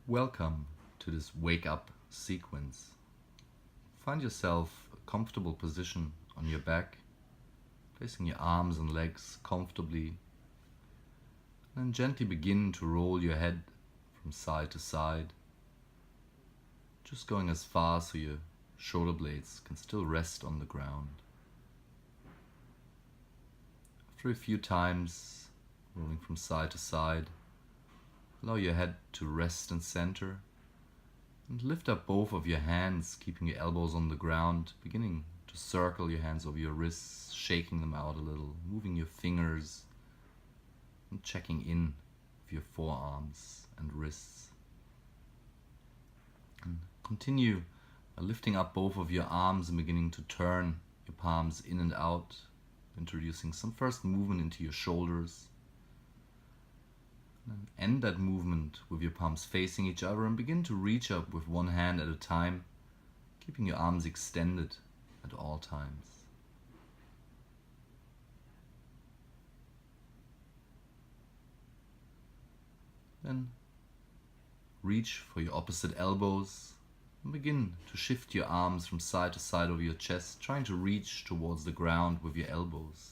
Welcome to this wake up sequence. Find yourself a comfortable position on your back, placing your arms and legs comfortably, and then gently begin to roll your head from side to side, just going as far so your shoulder blades can still rest on the ground. After a few times rolling from side to side, allow your head to rest and center, and lift up both of your hands, keeping your elbows on the ground, beginning to circle your hands over your wrists, shaking them out a little, moving your fingers, and checking in with your forearms and wrists. And continue lifting up both of your arms and beginning to turn your palms in and out, introducing some first movement into your shoulders. And end that movement with your palms facing each other and begin to reach up with one hand at a time, keeping your arms extended at all times. Then reach for your opposite elbows and begin to shift your arms from side to side over your chest, trying to reach towards the ground with your elbows.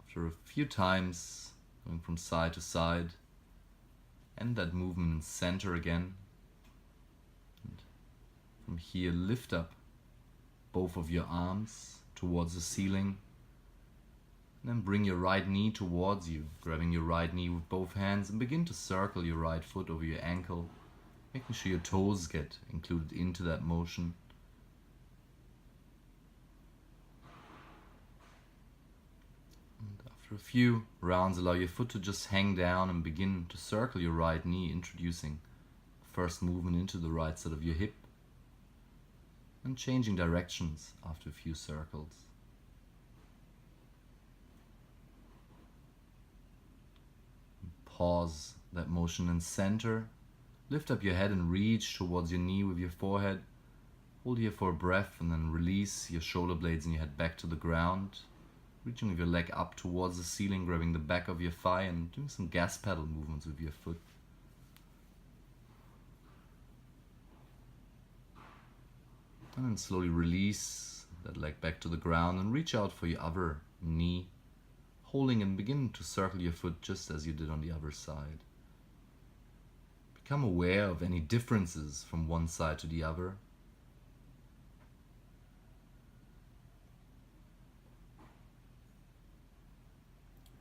After a few times, going from side to side, end that movement in center again. And from here, lift up both of your arms towards the ceiling. And then bring your right knee towards you, grabbing your right knee with both hands, and begin to circle your right foot over your ankle, making sure your toes get included into that motion. For a few rounds, allow your foot to just hang down and begin to circle your right knee, introducing first movement into the right side of your hip and changing directions after a few circles. Pause that motion in center. Lift up your head and reach towards your knee with your forehead. Hold here for a breath and then release your shoulder blades and your head back to the ground. Reaching with your leg up towards the ceiling, grabbing the back of your thigh and doing some gas pedal movements with your foot. And then slowly release that leg back to the ground and reach out for your other knee, holding and begin to circle your foot just as you did on the other side. Become aware of any differences from one side to the other.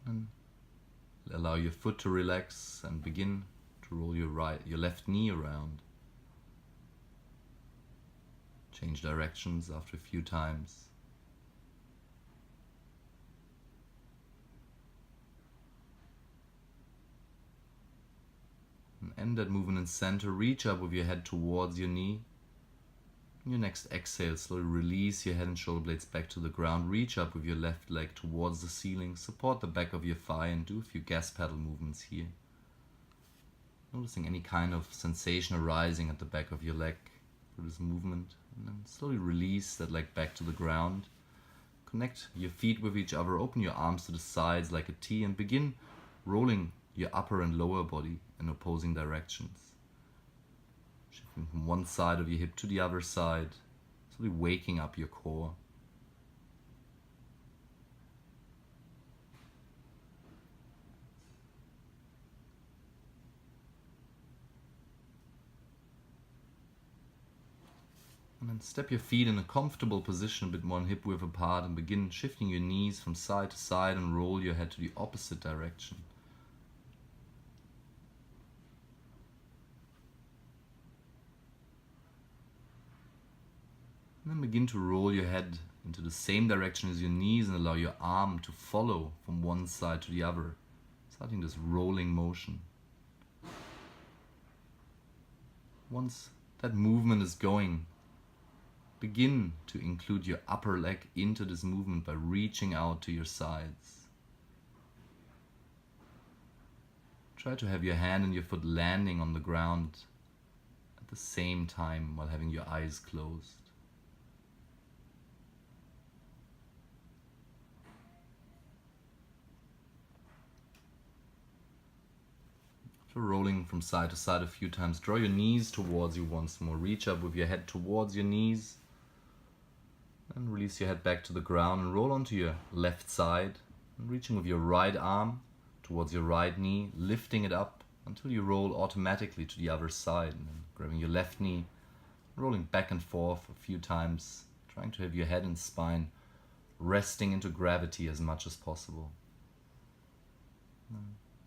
And allow your foot to relax and begin to roll your left knee around. Change directions after a few times. And end that movement in center. Reach up with your head towards your knee. On your next exhale, slowly release your head and shoulder blades back to the ground. Reach up with your left leg towards the ceiling. Support the back of your thigh and do a few gas pedal movements here. Noticing any kind of sensation arising at the back of your leg for this movement. And then slowly release that leg back to the ground. Connect your feet with each other. Open your arms to the sides like a T and begin rolling your upper and lower body in opposing directions. Shifting from one side of your hip to the other side, slowly waking up your core. And then step your feet in a comfortable position, a bit more hip width apart, and begin shifting your knees from side to side and roll your head to the opposite direction. And then begin to roll your head into the same direction as your knees and allow your arm to follow from one side to the other, starting this rolling motion. Once that movement is going, begin to include your upper leg into this movement by reaching out to your sides. Try to have your hand and your foot landing on the ground at the same time while having your eyes closed. So rolling from side to side a few times. Draw your knees towards you once more. Reach up with your head towards your knees. And release your head back to the ground and roll onto your left side. And reaching with your right arm towards your right knee, lifting it up until you roll automatically to the other side. And then grabbing your left knee, rolling back and forth a few times, trying to have your head and spine resting into gravity as much as possible.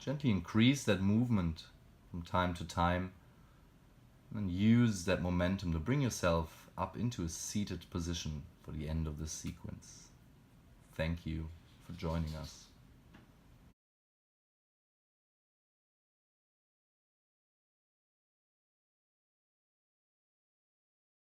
Gently increase that movement from time to time and use that momentum to bring yourself up into a seated position for the end of this sequence. Thank you for joining us.